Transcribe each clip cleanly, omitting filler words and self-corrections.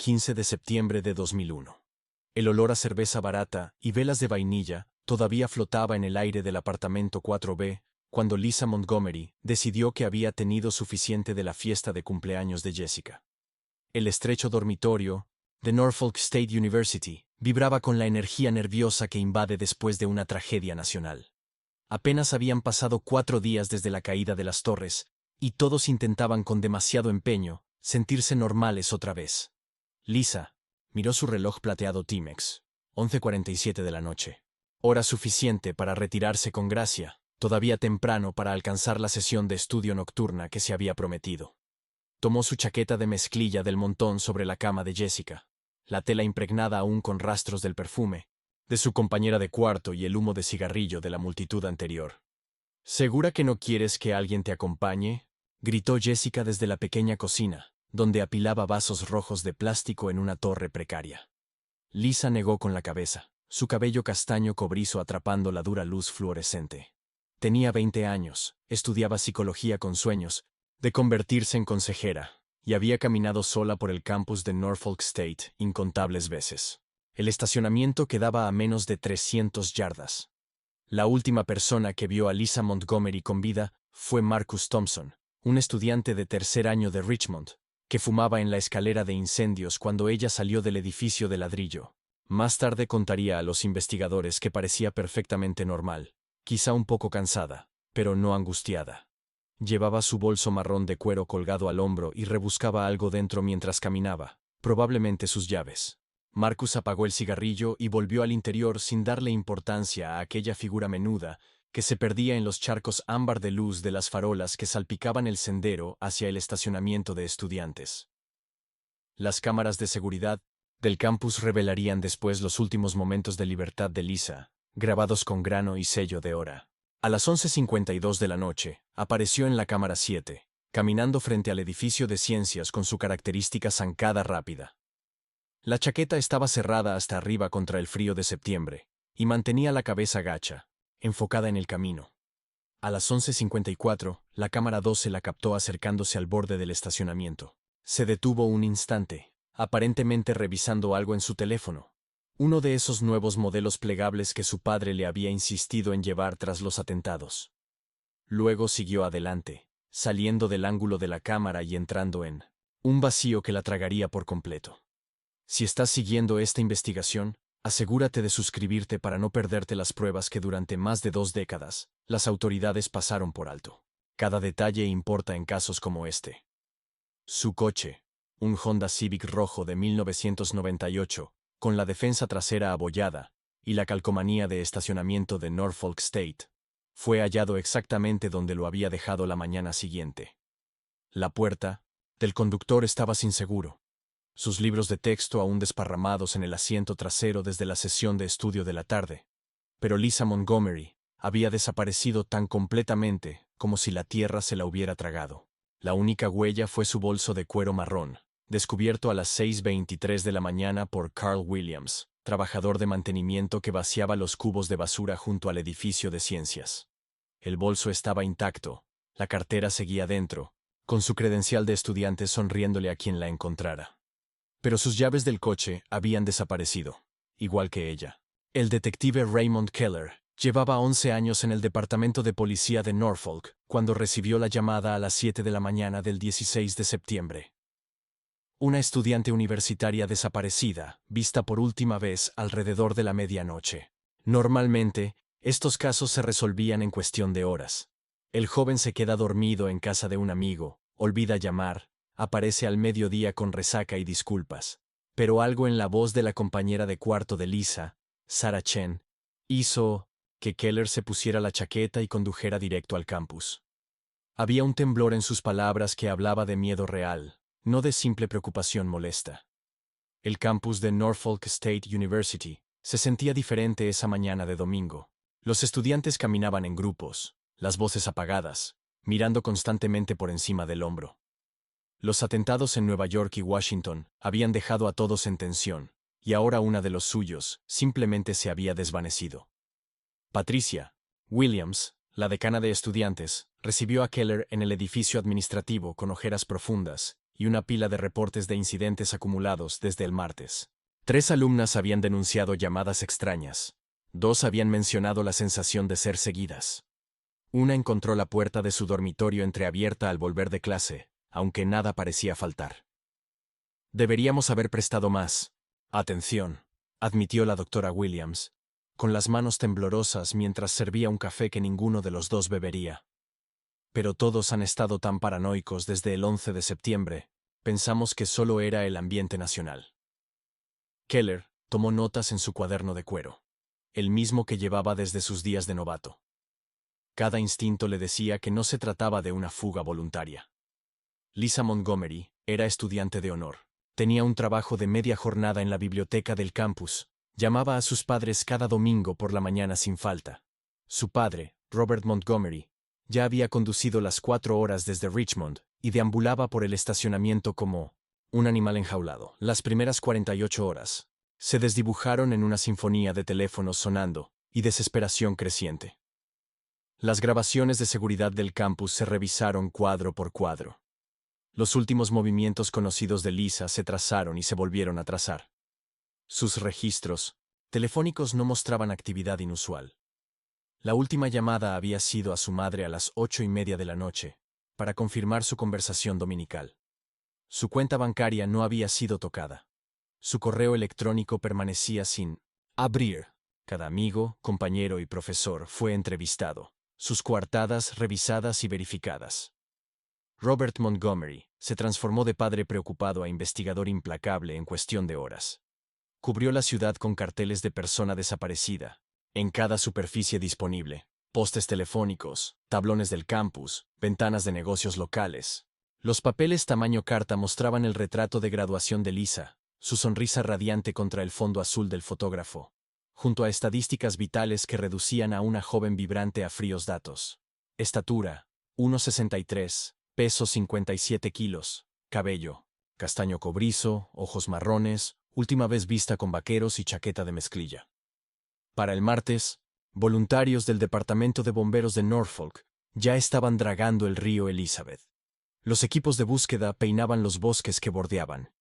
15 de septiembre de 2001. El olor a cerveza barata y velas de vainilla todavía flotaba en el aire del apartamento 4B cuando Lisa Montgomery decidió que había tenido suficiente de la fiesta de cumpleaños de Jessica. El estrecho dormitorio de Norfolk State University vibraba con la energía nerviosa que invade después de una tragedia nacional. Apenas habían pasado 4 días desde la caída de las torres, y todos intentaban con demasiado empeño sentirse normales otra vez. Lisa miró su reloj plateado Timex. 11:47 de la noche. Hora suficiente para retirarse con gracia, todavía temprano para alcanzar la sesión de estudio nocturna que se había prometido. Tomó su chaqueta de mezclilla del montón sobre la cama de Jessica, la tela impregnada aún con rastros del perfume de su compañera de cuarto y el humo de cigarrillo de la multitud anterior. ¿Segura que no quieres que alguien te acompañe?, gritó Jessica desde la pequeña cocina, donde apilaba vasos rojos de plástico en una torre precaria. Lisa negó con la cabeza, su cabello castaño cobrizo atrapando la dura luz fluorescente. Tenía 20 años, estudiaba psicología con sueños de convertirse en consejera, y había caminado sola por el campus de Norfolk State incontables veces. El estacionamiento quedaba a menos de 300 yardas. La última persona que vio a Lisa Montgomery con vida fue Marcus Thompson, un estudiante de tercer año de Richmond, que fumaba en la escalera de incendios cuando ella salió del edificio de ladrillo. Más tarde contaría a los investigadores que parecía perfectamente normal, quizá un poco cansada, pero no angustiada. Llevaba su bolso marrón de cuero colgado al hombro y rebuscaba algo dentro mientras caminaba, probablemente sus llaves. Marcus apagó el cigarrillo y volvió al interior sin darle importancia a aquella figura menuda que se perdía en los charcos ámbar de luz de las farolas que salpicaban el sendero hacia el estacionamiento de estudiantes. Las cámaras de seguridad del campus revelarían después los últimos momentos de libertad de Lisa, grabados con grano y sello de hora. A las 11:52 de la noche, apareció en la cámara 7, caminando frente al edificio de ciencias con su característica zancada rápida. La chaqueta estaba cerrada hasta arriba contra el frío de septiembre, y mantenía la cabeza gacha, enfocada en el camino. A las 11:54, la cámara 12 la captó acercándose al borde del estacionamiento. Se detuvo un instante, aparentemente revisando algo en su teléfono. Uno de esos nuevos modelos plegables que su padre le había insistido en llevar tras los atentados. Luego siguió adelante, saliendo del ángulo de la cámara y entrando en un vacío que la tragaría por completo. Si estás siguiendo esta investigación, asegúrate de suscribirte para no perderte las pruebas que durante más de 2 décadas las autoridades pasaron por alto. Cada detalle importa en casos como este. Su coche, un Honda Civic rojo de 1998, con la defensa trasera abollada y la calcomanía de estacionamiento de Norfolk State, fue hallado exactamente donde lo había dejado la mañana siguiente. La puerta del conductor estaba sin seguro. Sus libros de texto aún desparramados en el asiento trasero desde la sesión de estudio de la tarde. Pero Lisa Montgomery había desaparecido tan completamente como si la tierra se la hubiera tragado. La única huella fue su bolso de cuero marrón, descubierto a las 6:23 de la mañana por Carl Williams, trabajador de mantenimiento que vaciaba los cubos de basura junto al edificio de ciencias. El bolso estaba intacto, la cartera seguía dentro, con su credencial de estudiante sonriéndole a quien la encontrara. Pero sus llaves del coche habían desaparecido, igual que ella. El detective Raymond Keller llevaba 11 años en el departamento de policía de Norfolk cuando recibió la llamada a las 7 de la mañana del 16 de septiembre. Una estudiante universitaria desaparecida, vista por última vez alrededor de la medianoche. Normalmente, estos casos se resolvían en cuestión de horas. El joven se queda dormido en casa de un amigo, olvida llamar, aparece al mediodía con resaca y disculpas. Pero algo en la voz de la compañera de cuarto de Lisa, Sarah Chen, hizo que Keller se pusiera la chaqueta y condujera directo al campus. Había un temblor en sus palabras que hablaba de miedo real, no de simple preocupación molesta. El campus de Norfolk State University se sentía diferente esa mañana de domingo. Los estudiantes caminaban en grupos, las voces apagadas, mirando constantemente por encima del hombro. Los atentados en Nueva York y Washington habían dejado a todos en tensión, y ahora una de los suyos simplemente se había desvanecido. Patricia Williams, la decana de estudiantes, recibió a Keller en el edificio administrativo con ojeras profundas y una pila de reportes de incidentes acumulados desde el martes. 3 alumnas habían denunciado llamadas extrañas. 2 habían mencionado la sensación de ser seguidas. Una encontró la puerta de su dormitorio entreabierta al volver de clase, aunque nada parecía faltar. Deberíamos haber prestado más atención, admitió la doctora Williams, con las manos temblorosas mientras servía un café que ninguno de los dos bebería. Pero todos han estado tan paranoicos desde el 11 de septiembre, pensamos que solo era el ambiente nacional. Keller tomó notas en su cuaderno de cuero, el mismo que llevaba desde sus días de novato. Cada instinto le decía que no se trataba de una fuga voluntaria. Lisa Montgomery era estudiante de honor. Tenía un trabajo de media jornada en la biblioteca del campus. Llamaba a sus padres cada domingo por la mañana sin falta. Su padre, Robert Montgomery, ya había conducido las 4 horas desde Richmond y deambulaba por el estacionamiento como un animal enjaulado. Las primeras 48 horas se desdibujaron en una sinfonía de teléfonos sonando y desesperación creciente. Las grabaciones de seguridad del campus se revisaron cuadro por cuadro. Los últimos movimientos conocidos de Lisa se trazaron y se volvieron a trazar. Sus registros telefónicos no mostraban actividad inusual. La última llamada había sido a su madre a las 8:30 de la noche, para confirmar su conversación dominical. Su cuenta bancaria no había sido tocada. Su correo electrónico permanecía sin abrir. Cada amigo, compañero y profesor fue entrevistado, sus coartadas revisadas y verificadas. Robert Montgomery se transformó de padre preocupado a investigador implacable en cuestión de horas. Cubrió la ciudad con carteles de persona desaparecida, en cada superficie disponible, postes telefónicos, tablones del campus, ventanas de negocios locales. Los papeles tamaño carta mostraban el retrato de graduación de Lisa, su sonrisa radiante contra el fondo azul del fotógrafo, junto a estadísticas vitales que reducían a una joven vibrante a fríos datos. Estatura, 1,63, peso 57 kilos, cabello, castaño cobrizo, ojos marrones, última vez vista con vaqueros y chaqueta de mezclilla. Para el martes, voluntarios del Departamento de Bomberos de Norfolk ya estaban dragando el río Elizabeth. Los equipos de búsqueda peinaban los bosques que bordeaban.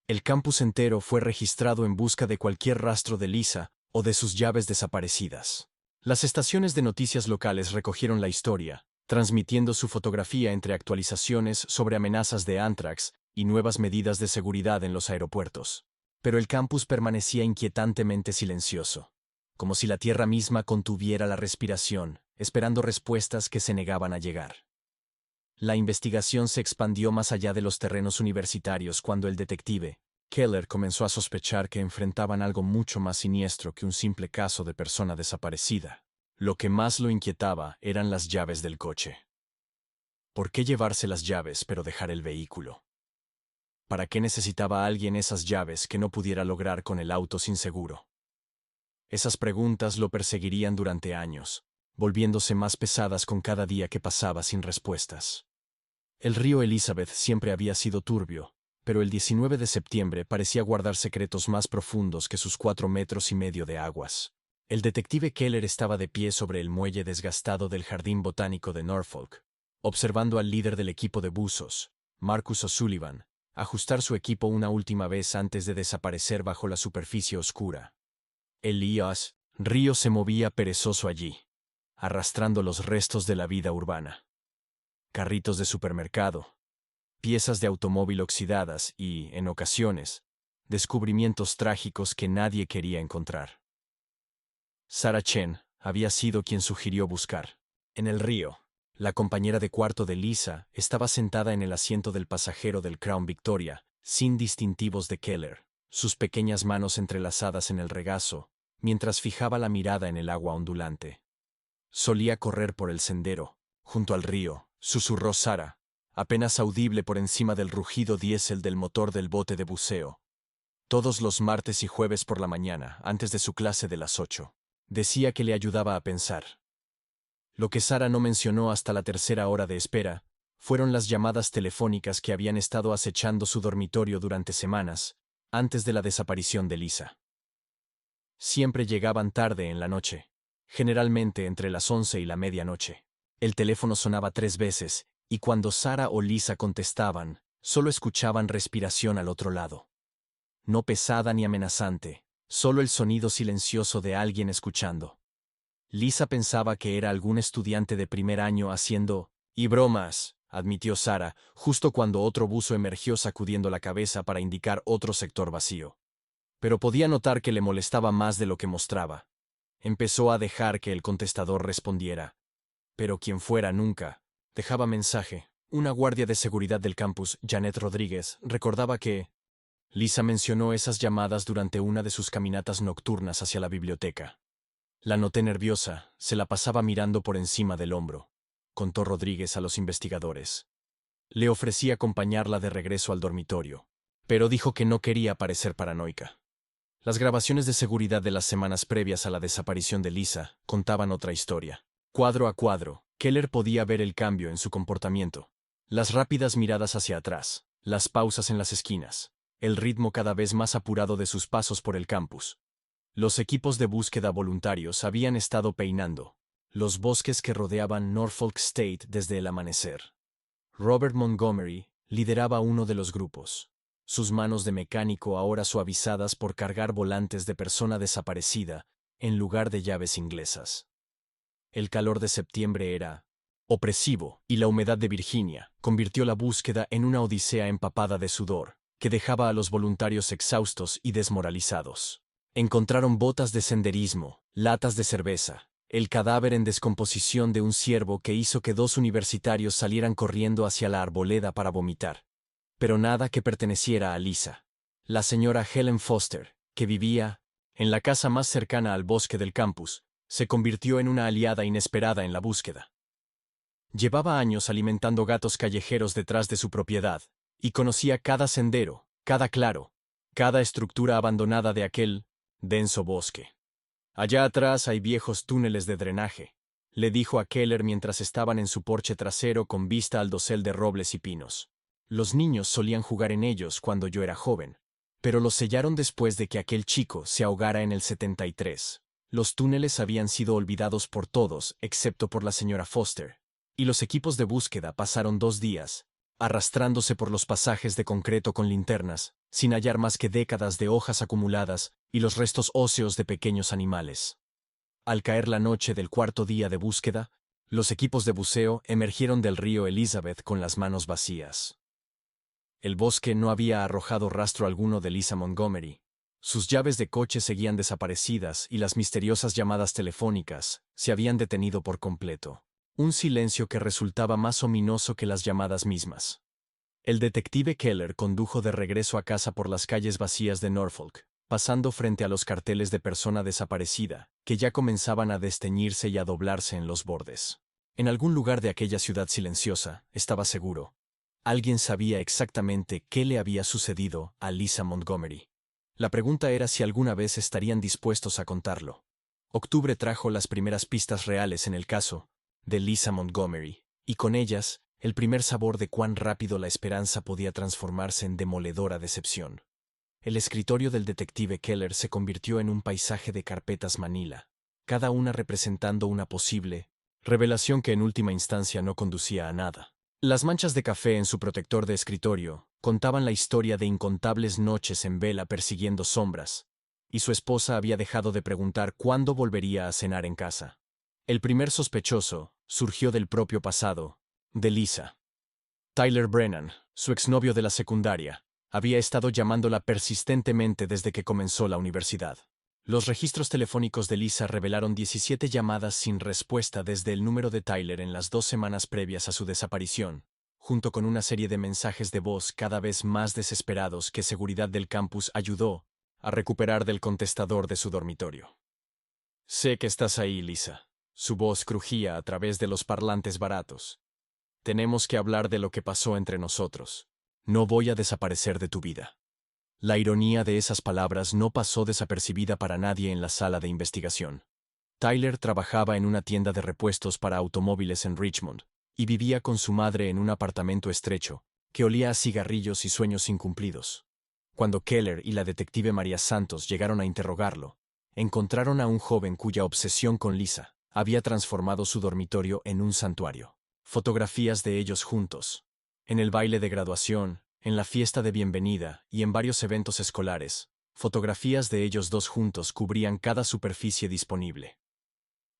El campus entero fue registrado en busca de cualquier rastro de Lisa o de sus llaves desaparecidas. Las estaciones de noticias locales recogieron la historia, transmitiendo su fotografía entre actualizaciones sobre amenazas de anthrax y nuevas medidas de seguridad en los aeropuertos. Pero el campus permanecía inquietantemente silencioso, como si la tierra misma contuviera la respiración, esperando respuestas que se negaban a llegar. La investigación se expandió más allá de los terrenos universitarios cuando el detective Keller comenzó a sospechar que enfrentaban algo mucho más siniestro que un simple caso de persona desaparecida. Lo que más lo inquietaba eran las llaves del coche. ¿Por qué llevarse las llaves pero dejar el vehículo? ¿Para qué necesitaba alguien esas llaves que no pudiera lograr con el auto sin seguro? Esas preguntas lo perseguirían durante años, volviéndose más pesadas con cada día que pasaba sin respuestas. El río Elizabeth siempre había sido turbio, pero el 19 de septiembre parecía guardar secretos más profundos que sus 4,5 metros de aguas. El detective Keller estaba de pie sobre el muelle desgastado del Jardín Botánico de Norfolk, observando al líder del equipo de buzos, Marcus O'Sullivan, ajustar su equipo una última vez antes de desaparecer bajo la superficie oscura. El río se movía perezoso allí, arrastrando los restos de la vida urbana. Carritos de supermercado, piezas de automóvil oxidadas y, en ocasiones, descubrimientos trágicos que nadie quería encontrar. Sarah Chen había sido quien sugirió buscar. En el río, la compañera de cuarto de Lisa estaba sentada en el asiento del pasajero del Crown Victoria, sin distintivos de Keller, sus pequeñas manos entrelazadas en el regazo, mientras fijaba la mirada en el agua ondulante. Solía correr por el sendero, junto al río, susurró Sarah, apenas audible por encima del rugido diésel del motor del bote de buceo. Todos los martes y jueves por la mañana, antes de su clase de las 8. Decía que le ayudaba a pensar. Lo que Sarah no mencionó hasta la tercera hora de espera fueron las llamadas telefónicas que habían estado acechando su dormitorio durante semanas, antes de la desaparición de Lisa. Siempre llegaban tarde en la noche, generalmente entre las 11 y la medianoche. El teléfono sonaba 3 veces, y cuando Sarah o Lisa contestaban, Solo escuchaban respiración al otro lado. No pesada ni amenazante, solo el sonido silencioso de alguien escuchando. Lisa pensaba que era algún estudiante de primer año haciendo «y bromas», admitió Sara, justo cuando otro buzo emergió sacudiendo la cabeza para indicar otro sector vacío. Pero podía notar que le molestaba más de lo que mostraba. Empezó a dejar que el contestador respondiera. Pero quien fuera nunca dejaba mensaje. Una guardia de seguridad del campus, Janet Rodríguez, recordaba que Lisa mencionó esas llamadas durante una de sus caminatas nocturnas hacia la biblioteca. La noté nerviosa, se la pasaba mirando por encima del hombro, contó Rodríguez a los investigadores. Le ofrecí acompañarla de regreso al dormitorio, pero dijo que no quería parecer paranoica. Las grabaciones de seguridad de las semanas previas a la desaparición de Lisa contaban otra historia. Cuadro a cuadro, Keller podía ver el cambio en su comportamiento. Las rápidas miradas hacia atrás, las pausas en las esquinas, el ritmo cada vez más apurado de sus pasos por el campus. Los equipos de búsqueda voluntarios habían estado peinando los bosques que rodeaban Norfolk State desde el amanecer. Robert Montgomery lideraba uno de los grupos, sus manos de mecánico ahora suavizadas por cargar volantes de persona desaparecida en lugar de llaves inglesas. El calor de septiembre era opresivo y la humedad de Virginia convirtió la búsqueda en una odisea empapada de sudor, que dejaba a los voluntarios exhaustos y desmoralizados. Encontraron botas de senderismo, latas de cerveza, el cadáver en descomposición de un ciervo que hizo que 2 universitarios salieran corriendo hacia la arboleda para vomitar. Pero nada que perteneciera a Lisa. La señora Helen Foster, que vivía en la casa más cercana al bosque del campus, se convirtió en una aliada inesperada en la búsqueda. Llevaba años alimentando gatos callejeros detrás de su propiedad, y conocía cada sendero, cada claro, cada estructura abandonada de aquel denso bosque. Allá atrás hay viejos túneles de drenaje, le dijo a Keller mientras estaban en su porche trasero con vista al dosel de robles y pinos. Los niños solían jugar en ellos cuando yo era joven, pero los sellaron después de que aquel chico se ahogara en el 73. Los túneles habían sido olvidados por todos excepto por la señora Foster, y los equipos de búsqueda pasaron 2 días, arrastrándose por los pasajes de concreto con linternas, sin hallar más que décadas de hojas acumuladas y los restos óseos de pequeños animales. Al caer la noche del 4.º día de búsqueda, los equipos de buceo emergieron del río Elizabeth con las manos vacías. El bosque no había arrojado rastro alguno de Lisa Montgomery. Sus llaves de coche seguían desaparecidas y las misteriosas llamadas telefónicas se habían detenido por completo. Un silencio que resultaba más ominoso que las llamadas mismas. El detective Keller condujo de regreso a casa por las calles vacías de Norfolk, pasando frente a los carteles de persona desaparecida, que ya comenzaban a desteñirse y a doblarse en los bordes. En algún lugar de aquella ciudad silenciosa, estaba seguro, alguien sabía exactamente qué le había sucedido a Lisa Montgomery. La pregunta era si alguna vez estarían dispuestos a contarlo. Octubre trajo las primeras pistas reales en el caso de Lisa Montgomery, y con ellas, el primer sabor de cuán rápido la esperanza podía transformarse en demoledora decepción. El escritorio del detective Keller se convirtió en un paisaje de carpetas manila, cada una representando una posible revelación que en última instancia no conducía a nada. Las manchas de café en su protector de escritorio contaban la historia de incontables noches en vela persiguiendo sombras, y su esposa había dejado de preguntar cuándo volvería a cenar en casa. El primer sospechoso surgió del propio pasado de Lisa. Tyler Brennan, su exnovio de la secundaria, había estado llamándola persistentemente desde que comenzó la universidad. Los registros telefónicos de Lisa revelaron 17 llamadas sin respuesta desde el número de Tyler en las 2 semanas previas a su desaparición, junto con una serie de mensajes de voz cada vez más desesperados que seguridad del campus ayudó a recuperar del contestador de su dormitorio. «Sé que estás ahí, Lisa». Su voz crujía a través de los parlantes baratos. «Tenemos que hablar de lo que pasó entre nosotros. No voy a desaparecer de tu vida». La ironía de esas palabras no pasó desapercibida para nadie en la sala de investigación. Tyler trabajaba en una tienda de repuestos para automóviles en Richmond, y vivía con su madre en un apartamento estrecho, que olía a cigarrillos y sueños incumplidos. Cuando Keller y la detective María Santos llegaron a interrogarlo, encontraron a un joven cuya obsesión con Lisa había transformado su dormitorio en un santuario. Fotografías de ellos juntos, en el baile de graduación, En la fiesta de bienvenida y en varios eventos escolares, fotografías de ellos dos juntos cubrían cada superficie disponible.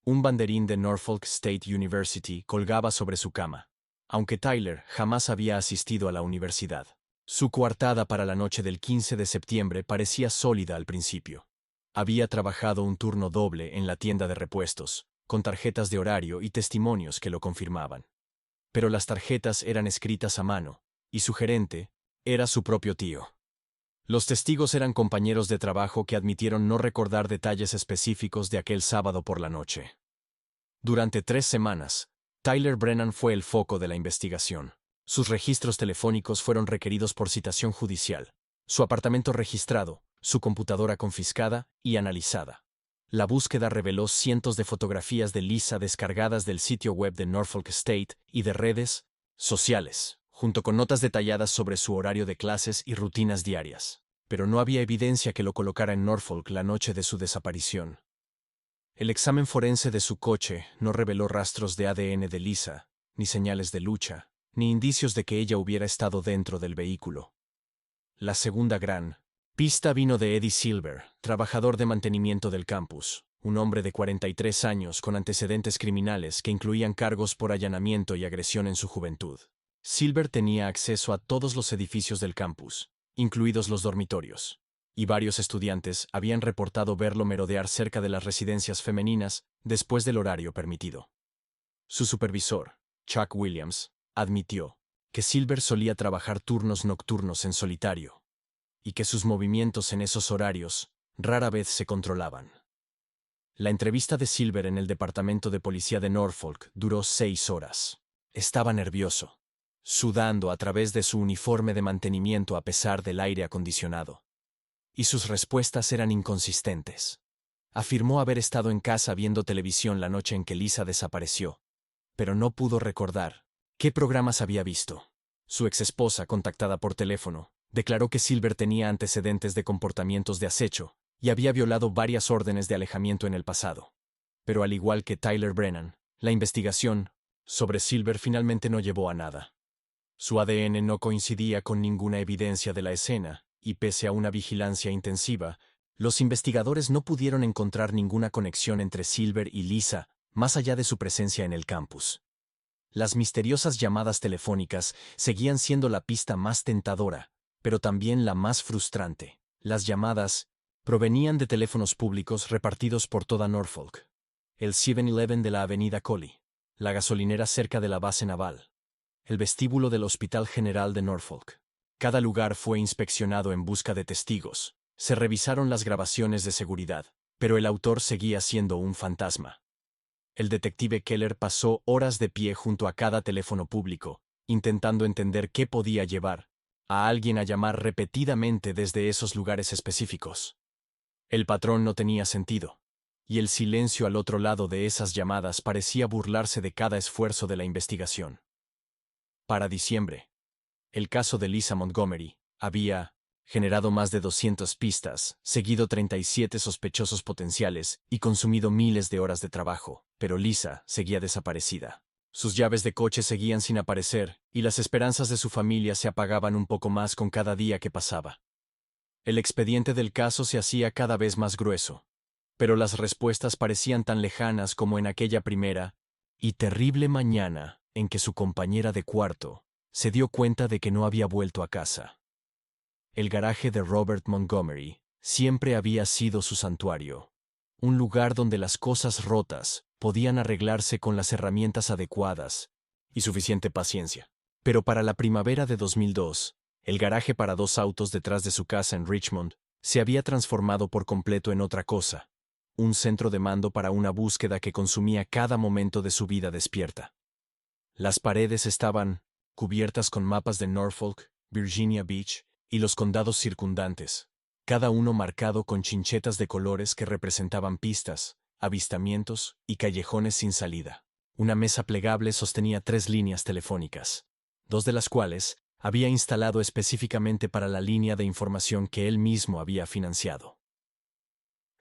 Un banderín de Norfolk State University colgaba sobre su cama, aunque Tyler jamás había asistido a la universidad. Su coartada para la noche del 15 de septiembre parecía sólida al principio. Había trabajado un turno doble en la tienda de repuestos, con tarjetas de horario y testimonios que lo confirmaban. Pero las tarjetas eran escritas a mano, y su gerente era su propio tío. Los testigos eran compañeros de trabajo que admitieron no recordar detalles específicos de aquel sábado por la noche. Durante 3 semanas, Tyler Brennan fue el foco de la investigación. Sus registros telefónicos fueron requeridos por citación judicial, su apartamento registrado, su computadora confiscada y analizada. La búsqueda reveló cientos de fotografías de Lisa descargadas del sitio web de Norfolk State y de redes sociales, junto con notas detalladas sobre su horario de clases y rutinas diarias. Pero no había evidencia que lo colocara en Norfolk la noche de su desaparición. El examen forense de su coche no reveló rastros de ADN de Lisa, ni señales de lucha, ni indicios de que ella hubiera estado dentro del vehículo. La segunda gran pista vino de Eddie Silver, trabajador de mantenimiento del campus, un hombre de 43 años con antecedentes criminales que incluían cargos por allanamiento y agresión en su juventud. Silver tenía acceso a todos los edificios del campus, incluidos los dormitorios, y varios estudiantes habían reportado verlo merodear cerca de las residencias femeninas después del horario permitido. Su supervisor, Chuck Williams, admitió que Silver solía trabajar turnos nocturnos en solitario, y que sus movimientos en esos horarios rara vez se controlaban. La entrevista de Silver en el departamento de policía de Norfolk duró 6 horas. Estaba nervioso, sudando a través de su uniforme de mantenimiento a pesar del aire acondicionado. Y sus respuestas eran inconsistentes. Afirmó haber estado en casa viendo televisión la noche en que Lisa desapareció, pero no pudo recordar qué programas había visto. Su exesposa, contactada por teléfono, declaró que Silver tenía antecedentes de comportamientos de acecho y había violado varias órdenes de alejamiento en el pasado. Pero al igual que Tyler Brennan, la investigación sobre Silver finalmente no llevó a nada. Su ADN no coincidía con ninguna evidencia de la escena, y pese a una vigilancia intensiva, los investigadores no pudieron encontrar ninguna conexión entre Silver y Lisa, más allá de su presencia en el campus. Las misteriosas llamadas telefónicas seguían siendo la pista más tentadora, pero también la más frustrante. Las llamadas provenían de teléfonos públicos repartidos por toda Norfolk, el 7-Eleven de la avenida Coley, la gasolinera cerca de la base naval, el vestíbulo del Hospital General de Norfolk. Cada lugar fue inspeccionado en busca de testigos, se revisaron las grabaciones de seguridad, pero el autor seguía siendo un fantasma. El detective Keller pasó horas de pie junto a cada teléfono público, intentando entender qué podía llevar a alguien a llamar repetidamente desde esos lugares específicos. El patrón no tenía sentido, y el silencio al otro lado de esas llamadas parecía burlarse de cada esfuerzo de la investigación. Para diciembre, el caso de Lisa Montgomery había generado más de 200 pistas, seguido 37 sospechosos potenciales y consumido miles de horas de trabajo, pero Lisa seguía desaparecida. Sus llaves de coche seguían sin aparecer, y las esperanzas de su familia se apagaban un poco más con cada día que pasaba. El expediente del caso se hacía cada vez más grueso, pero las respuestas parecían tan lejanas como en aquella primera y terrible mañana en que su compañera de cuarto se dio cuenta de que no había vuelto a casa. El garaje de Robert Montgomery siempre había sido su santuario, un lugar donde las cosas rotas podían arreglarse con las herramientas adecuadas y suficiente paciencia. Pero para la primavera de 2002, el garaje para 2 autos detrás de su casa en Richmond se había transformado por completo en otra cosa, un centro de mando para una búsqueda que consumía cada momento de su vida despierta. Las paredes estaban cubiertas con mapas de Norfolk, Virginia Beach y los condados circundantes, cada uno marcado con chinchetas de colores que representaban pistas, avistamientos y callejones sin salida. Una mesa plegable sostenía 3 líneas telefónicas, 2 de las cuales había instalado específicamente para la línea de información que él mismo había financiado.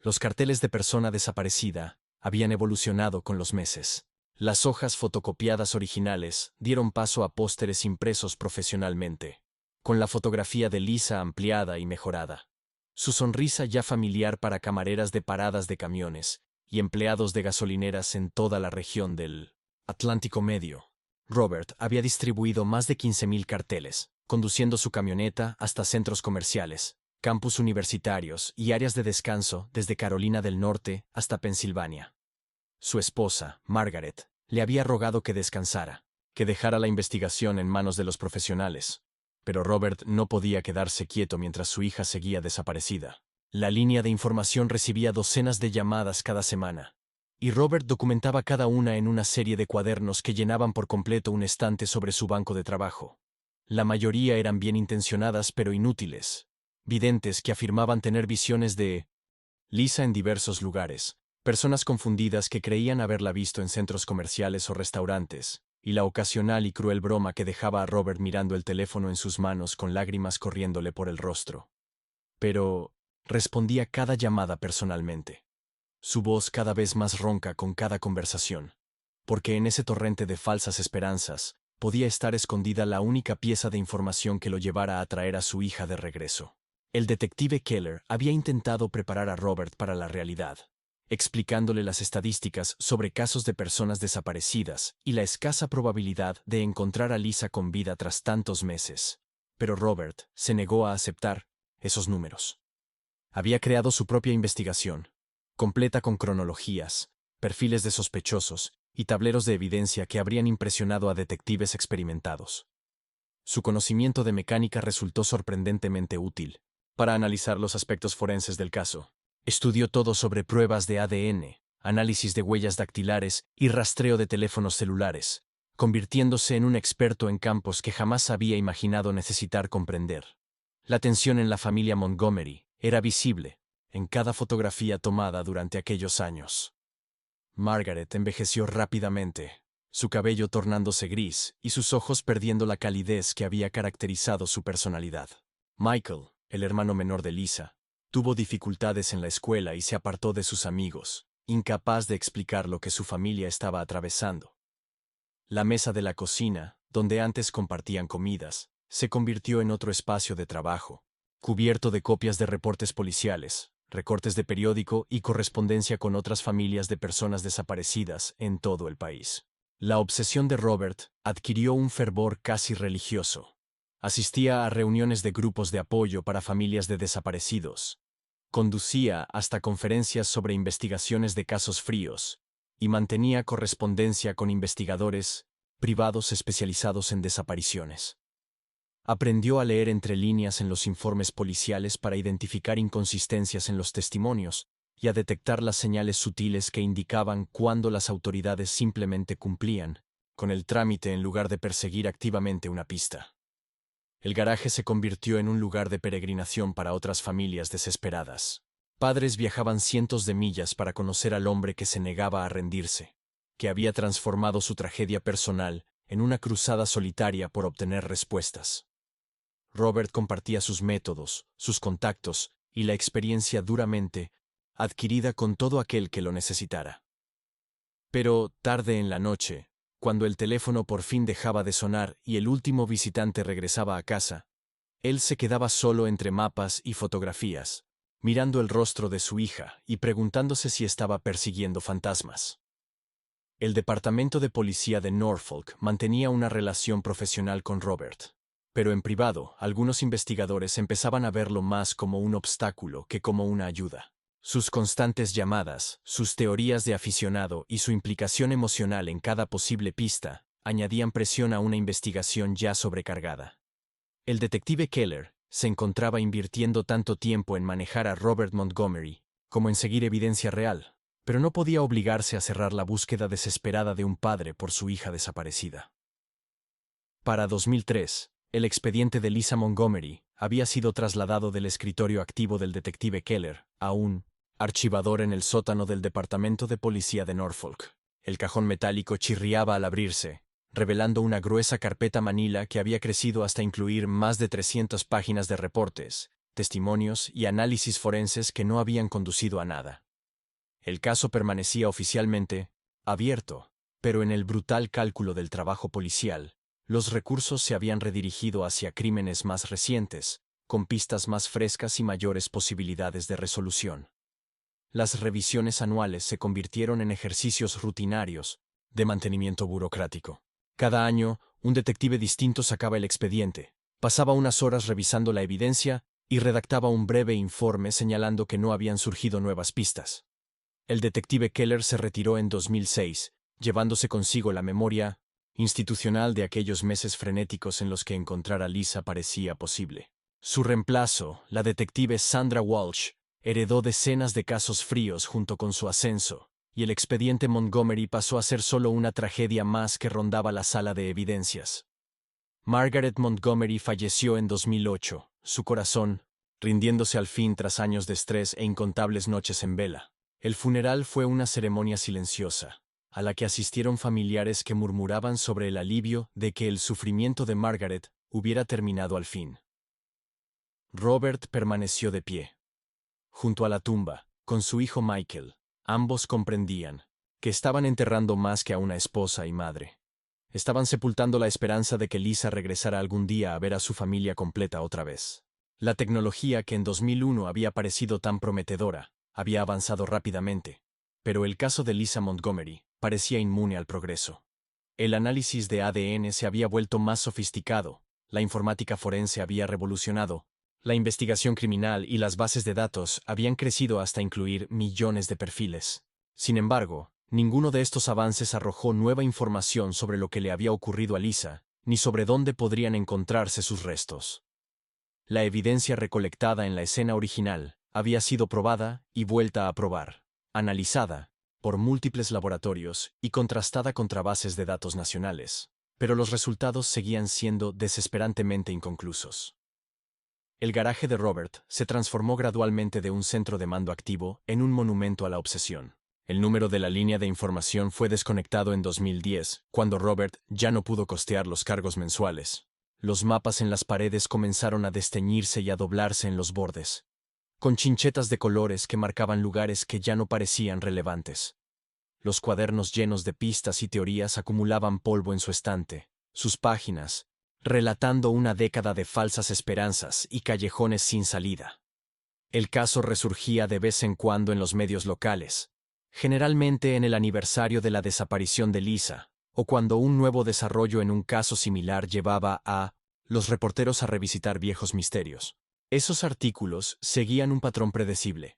Los carteles de persona desaparecida habían evolucionado con los meses. Las hojas fotocopiadas originales dieron paso a pósteres impresos profesionalmente, con la fotografía de Lisa ampliada y mejorada. Su sonrisa ya familiar para camareras de paradas de camiones y empleados de gasolineras en toda la región del Atlántico Medio. Robert había distribuido más de 15,000 carteles, conduciendo su camioneta hasta centros comerciales, campus universitarios y áreas de descanso desde Carolina del Norte hasta Pensilvania. Su esposa, Margaret, le había rogado que descansara, que dejara la investigación en manos de los profesionales. Pero Robert no podía quedarse quieto mientras su hija seguía desaparecida. La línea de información recibía docenas de llamadas cada semana, y Robert documentaba cada una en una serie de cuadernos que llenaban por completo un estante sobre su banco de trabajo. La mayoría eran bien intencionadas pero inútiles, videntes que afirmaban tener visiones de Lisa en diversos lugares, personas confundidas que creían haberla visto en centros comerciales o restaurantes, y la ocasional y cruel broma que dejaba a Robert mirando el teléfono en sus manos con lágrimas corriéndole por el rostro. Pero respondía cada llamada personalmente, su voz cada vez más ronca con cada conversación, porque en ese torrente de falsas esperanzas podía estar escondida la única pieza de información que lo llevara a traer a su hija de regreso. El detective Keller había intentado preparar a Robert para la realidad, explicándole las estadísticas sobre casos de personas desaparecidas y la escasa probabilidad de encontrar a Lisa con vida tras tantos meses. Pero Robert se negó a aceptar esos números. Había creado su propia investigación, completa con cronologías, perfiles de sospechosos y tableros de evidencia que habrían impresionado a detectives experimentados. Su conocimiento de mecánica resultó sorprendentemente útil para analizar los aspectos forenses del caso. Estudió todo sobre pruebas de ADN, análisis de huellas dactilares y rastreo de teléfonos celulares, convirtiéndose en un experto en campos que jamás había imaginado necesitar comprender. La tensión en la familia Montgomery era visible en cada fotografía tomada durante aquellos años. Margaret envejeció rápidamente, su cabello tornándose gris y sus ojos perdiendo la calidez que había caracterizado su personalidad. Michael, el hermano menor de Lisa, tuvo dificultades en la escuela y se apartó de sus amigos, incapaz de explicar lo que su familia estaba atravesando. La mesa de la cocina, donde antes compartían comidas, se convirtió en otro espacio de trabajo, cubierto de copias de reportes policiales, recortes de periódico y correspondencia con otras familias de personas desaparecidas en todo el país. La obsesión de Robert adquirió un fervor casi religioso. Asistía a reuniones de grupos de apoyo para familias de desaparecidos. Conducía hasta conferencias sobre investigaciones de casos fríos y mantenía correspondencia con investigadores privados especializados en desapariciones. Aprendió a leer entre líneas en los informes policiales para identificar inconsistencias en los testimonios y a detectar las señales sutiles que indicaban cuándo las autoridades simplemente cumplían con el trámite en lugar de perseguir activamente una pista. El garaje se convirtió en un lugar de peregrinación para otras familias desesperadas. Padres viajaban cientos de millas para conocer al hombre que se negaba a rendirse, que había transformado su tragedia personal en una cruzada solitaria por obtener respuestas. Robert compartía sus métodos, sus contactos y la experiencia duramente adquirida con todo aquel que lo necesitara. Pero, tarde en la noche, cuando el teléfono por fin dejaba de sonar y el último visitante regresaba a casa, él se quedaba solo entre mapas y fotografías, mirando el rostro de su hija y preguntándose si estaba persiguiendo fantasmas. El departamento de policía de Norfolk mantenía una relación profesional con Robert, pero en privado, algunos investigadores empezaban a verlo más como un obstáculo que como una ayuda. Sus constantes llamadas, sus teorías de aficionado y su implicación emocional en cada posible pista añadían presión a una investigación ya sobrecargada. El detective Keller se encontraba invirtiendo tanto tiempo en manejar a Robert Montgomery como en seguir evidencia real, pero no podía obligarse a cerrar la búsqueda desesperada de un padre por su hija desaparecida. Para 2003, el expediente de Lisa Montgomery había sido trasladado del escritorio activo del detective Keller a un archivador en el sótano del Departamento de Policía de Norfolk. El cajón metálico chirriaba al abrirse, revelando una gruesa carpeta manila que había crecido hasta incluir más de 300 páginas de reportes, testimonios y análisis forenses que no habían conducido a nada. El caso permanecía oficialmente abierto, pero en el brutal cálculo del trabajo policial, Los recursos se habían redirigido hacia crímenes más recientes, con pistas más frescas y mayores posibilidades de resolución. Las revisiones anuales se convirtieron en ejercicios rutinarios de mantenimiento burocrático. Cada año, un detective distinto sacaba el expediente, pasaba unas horas revisando la evidencia y redactaba un breve informe señalando que no habían surgido nuevas pistas. El detective Keller se retiró en 2006, llevándose consigo la memoria institucional de aquellos meses frenéticos en los que encontrar a Lisa parecía posible. Su reemplazo, la detective Sandra Walsh, heredó decenas de casos fríos junto con su ascenso, y el expediente Montgomery pasó a ser solo una tragedia más que rondaba la sala de evidencias. Margaret Montgomery falleció en 2008, su corazón rindiéndose al fin tras años de estrés e incontables noches en vela. El funeral fue una ceremonia silenciosa, a la que asistieron familiares que murmuraban sobre el alivio de que el sufrimiento de Margaret hubiera terminado al fin. Robert permaneció de pie, junto a la tumba, con su hijo Michael. Ambos comprendían que estaban enterrando más que a una esposa y madre. Estaban sepultando la esperanza de que Lisa regresara algún día a ver a su familia completa otra vez. La tecnología que en 2001 había parecido tan prometedora, había avanzado rápidamente, pero el caso de Lisa Montgomery parecía inmune al progreso. El análisis de ADN se había vuelto más sofisticado, la informática forense había revolucionado, la investigación criminal y las bases de datos habían crecido hasta incluir millones de perfiles. Sin embargo, ninguno de estos avances arrojó nueva información sobre lo que le había ocurrido a Lisa, ni sobre dónde podrían encontrarse sus restos. La evidencia recolectada en la escena original había sido probada y vuelta a probar, analizada por múltiples laboratorios y contrastada contra bases de datos nacionales, pero los resultados seguían siendo desesperantemente inconclusos. El garaje de Robert se transformó gradualmente de un centro de mando activo en un monumento a la obsesión. El número de la línea de información fue desconectado en 2010, cuando Robert ya no pudo costear los cargos mensuales. Los mapas en las paredes comenzaron a desteñirse y a doblarse en los bordes, con chinchetas de colores que marcaban lugares que ya no parecían relevantes. Los cuadernos llenos de pistas y teorías acumulaban polvo en su estante, sus páginas, relatando una década de falsas esperanzas y callejones sin salida. El caso resurgía de vez en cuando en los medios locales, generalmente en el aniversario de la desaparición de Lisa, o cuando un nuevo desarrollo en un caso similar llevaba a los reporteros a revisitar viejos misterios. Esos artículos seguían un patrón predecible,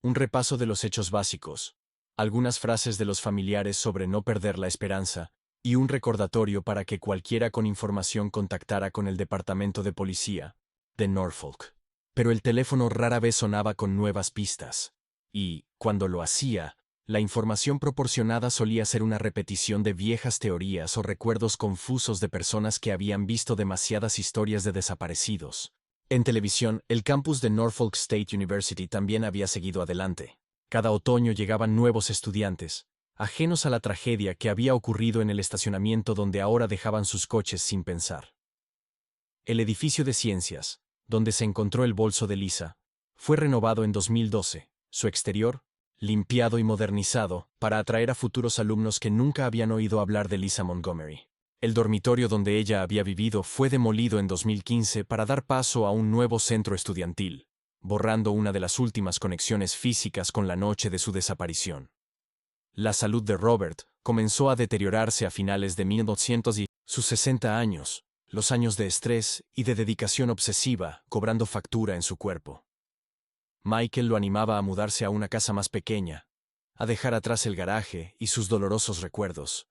un repaso de los hechos básicos, algunas frases de los familiares sobre no perder la esperanza, y un recordatorio para que cualquiera con información contactara con el departamento de policía de Norfolk. Pero el teléfono rara vez sonaba con nuevas pistas, y, cuando lo hacía, la información proporcionada solía ser una repetición de viejas teorías o recuerdos confusos de personas que habían visto demasiadas historias de desaparecidos. En televisión, el campus de Norfolk State University también había seguido adelante. Cada otoño llegaban nuevos estudiantes, ajenos a la tragedia que había ocurrido en el estacionamiento donde ahora dejaban sus coches sin pensar. El edificio de ciencias, donde se encontró el bolso de Lisa, fue renovado en 2012, su exterior, limpiado y modernizado, para atraer a futuros alumnos que nunca habían oído hablar de Lisa Montgomery. El dormitorio donde ella había vivido fue demolido en 2015 para dar paso a un nuevo centro estudiantil, borrando una de las últimas conexiones físicas con la noche de su desaparición. La salud de Robert comenzó a deteriorarse a finales de 1900 y sus 60 años, los años de estrés y de dedicación obsesiva cobrando factura en su cuerpo. Michael lo animaba a mudarse a una casa más pequeña, a dejar atrás el garaje y sus dolorosos recuerdos.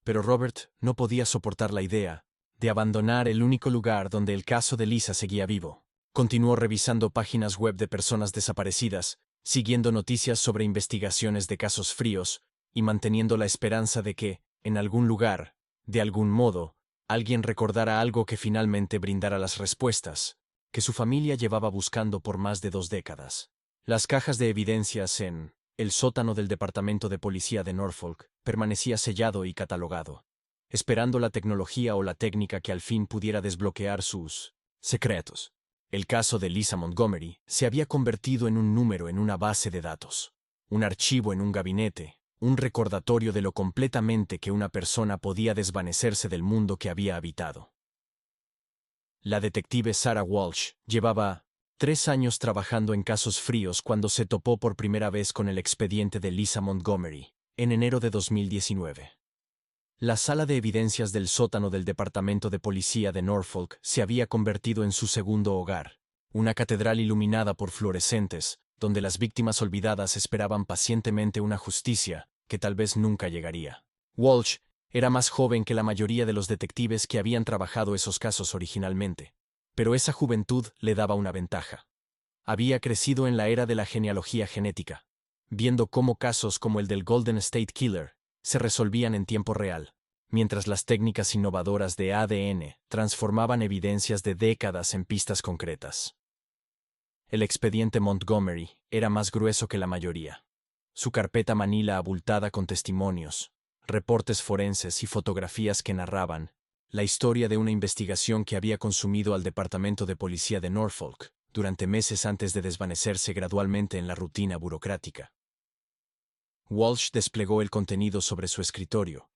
Pero Robert no podía soportar la idea de abandonar el único lugar donde el caso de Lisa seguía vivo. Continuó revisando páginas web de personas desaparecidas, siguiendo noticias sobre investigaciones de casos fríos y manteniendo la esperanza de que, en algún lugar, de algún modo, alguien recordara algo que finalmente brindara las respuestas que su familia llevaba buscando por más de 2 décadas. Las cajas de evidencias en el sótano del Departamento de Policía de Norfolk permanecía sellado y catalogado, esperando la tecnología o la técnica que al fin pudiera desbloquear sus secretos. El caso de Lisa Montgomery se había convertido en un número en una base de datos, un archivo en un gabinete, un recordatorio de lo completamente que una persona podía desvanecerse del mundo que había habitado. La detective Sarah Walsh llevaba 3 años trabajando en casos fríos cuando se topó por primera vez con el expediente de Lisa Montgomery, en enero de 2019. La sala de evidencias del sótano del Departamento de Policía de Norfolk se había convertido en su segundo hogar, una catedral iluminada por fluorescentes, donde las víctimas olvidadas esperaban pacientemente una justicia que tal vez nunca llegaría. Walsh era más joven que la mayoría de los detectives que habían trabajado esos casos originalmente, pero esa juventud le daba una ventaja. Había crecido en la era de la genealogía genética, viendo cómo casos como el del Golden State Killer se resolvían en tiempo real, mientras las técnicas innovadoras de ADN transformaban evidencias de décadas en pistas concretas. El expediente Montgomery era más grueso que la mayoría. Su carpeta manila abultada con testimonios, reportes forenses y fotografías que narraban la historia de una investigación que había consumido al Departamento de Policía de Norfolk durante meses antes de desvanecerse gradualmente en la rutina burocrática. Walsh desplegó el contenido sobre su escritorio,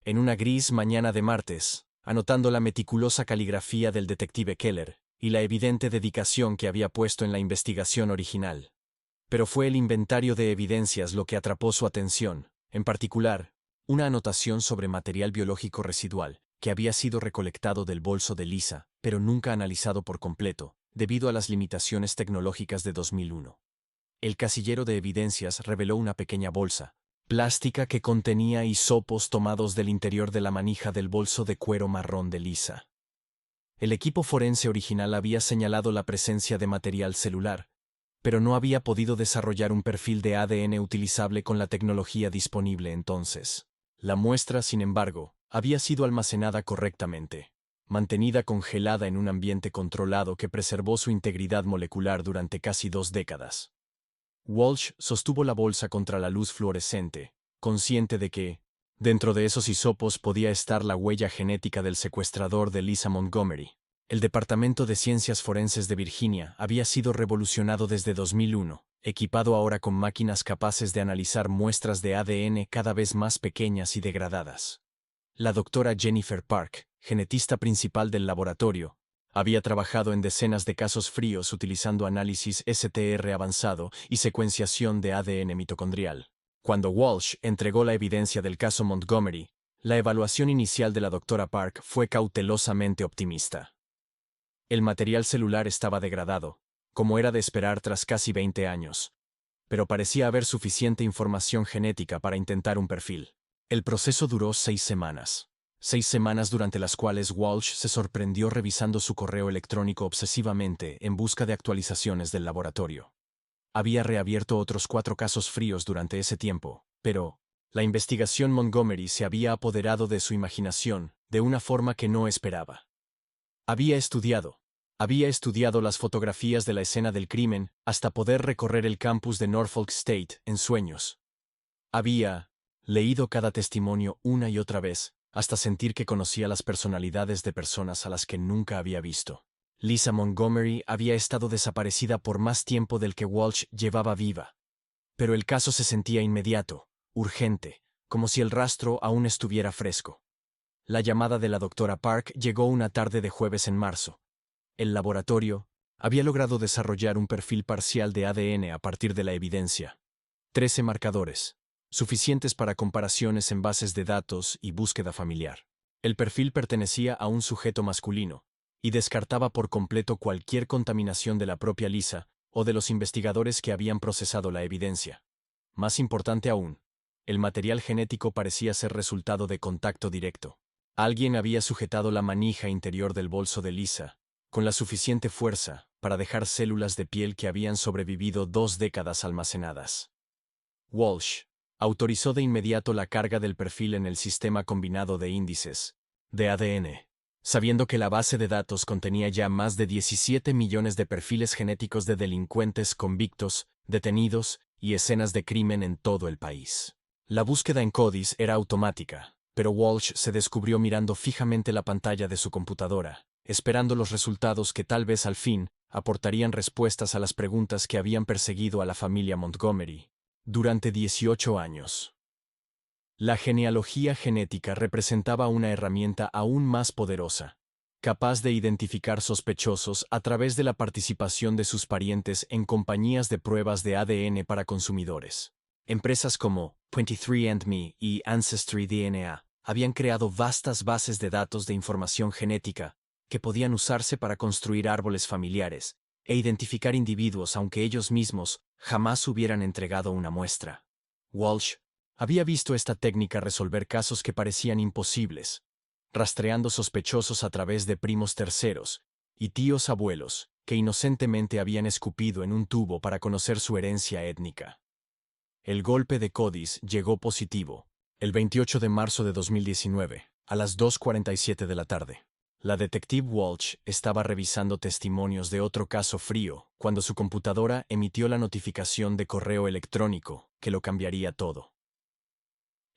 en una gris mañana de martes, anotando la meticulosa caligrafía del detective Keller y la evidente dedicación que había puesto en la investigación original. Pero fue el inventario de evidencias lo que atrapó su atención, en particular, una anotación sobre material biológico residual que había sido recolectado del bolso de Lisa, pero nunca analizado por completo, debido a las limitaciones tecnológicas de 2001. El casillero de evidencias reveló una pequeña bolsa plástica que contenía hisopos tomados del interior de la manija del bolso de cuero marrón de Lisa. El equipo forense original había señalado la presencia de material celular, pero no había podido desarrollar un perfil de ADN utilizable con la tecnología disponible entonces. La muestra, sin embargo, había sido almacenada correctamente, mantenida congelada en un ambiente controlado que preservó su integridad molecular durante casi 2 décadas. Walsh sostuvo la bolsa contra la luz fluorescente, consciente de que, dentro de esos hisopos podía estar la huella genética del secuestrador de Lisa Montgomery. El Departamento de Ciencias Forenses de Virginia había sido revolucionado desde 2001, equipado ahora con máquinas capaces de analizar muestras de ADN cada vez más pequeñas y degradadas. La doctora Jennifer Park, genetista principal del laboratorio, había trabajado en decenas de casos fríos utilizando análisis STR avanzado y secuenciación de ADN mitocondrial. Cuando Walsh entregó la evidencia del caso Montgomery, la evaluación inicial de la doctora Park fue cautelosamente optimista. El material celular estaba degradado, como era de esperar tras casi 20 años, pero parecía haber suficiente información genética para intentar un perfil. El proceso duró 6 semanas. 6 semanas durante las cuales Walsh se sorprendió revisando su correo electrónico obsesivamente en busca de actualizaciones del laboratorio. Había reabierto otros 4 casos fríos durante ese tiempo, pero la investigación Montgomery se había apoderado de su imaginación de una forma que no esperaba. Había estudiado las fotografías de la escena del crimen hasta poder recorrer el campus de Norfolk State en sueños. Había leído cada testimonio una y otra vez, hasta sentir que conocía las personalidades de personas a las que nunca había visto. Lisa Montgomery había estado desaparecida por más tiempo del que Walsh llevaba viva. Pero el caso se sentía inmediato, urgente, como si el rastro aún estuviera fresco. La llamada de la doctora Park llegó una tarde de jueves en marzo. El laboratorio había logrado desarrollar un perfil parcial de ADN a partir de la evidencia. 13 marcadores, suficientes para comparaciones en bases de datos y búsqueda familiar. El perfil pertenecía a un sujeto masculino, y descartaba por completo cualquier contaminación de la propia Lisa o de los investigadores que habían procesado la evidencia. Más importante aún, el material genético parecía ser resultado de contacto directo. Alguien había sujetado la manija interior del bolso de Lisa, con la suficiente fuerza para dejar células de piel que habían sobrevivido 2 décadas almacenadas. Walsh autorizó de inmediato la carga del perfil en el sistema combinado de índices de ADN, sabiendo que la base de datos contenía ya más de 17 millones de perfiles genéticos de delincuentes convictos, detenidos y escenas de crimen en todo el país. La búsqueda en CODIS era automática, pero Walsh se descubrió mirando fijamente la pantalla de su computadora, esperando los resultados que tal vez al fin aportarían respuestas a las preguntas que habían perseguido a la familia Montgomery durante 18 años. La genealogía genética representaba una herramienta aún más poderosa, capaz de identificar sospechosos a través de la participación de sus parientes en compañías de pruebas de ADN para consumidores. Empresas como 23andMe y Ancestry DNA habían creado vastas bases de datos de información genética que podían usarse para construir árboles familiares e identificar individuos aunque ellos mismos jamás hubieran entregado una muestra. Walsh había visto esta técnica resolver casos que parecían imposibles, rastreando sospechosos a través de primos terceros y tíos abuelos que inocentemente habían escupido en un tubo para conocer su herencia étnica. El golpe de Codis llegó positivo, el 28 de marzo de 2019, a las 2:47 de la tarde. La detective Walsh estaba revisando testimonios de otro caso frío cuando su computadora emitió la notificación de correo electrónico que lo cambiaría todo.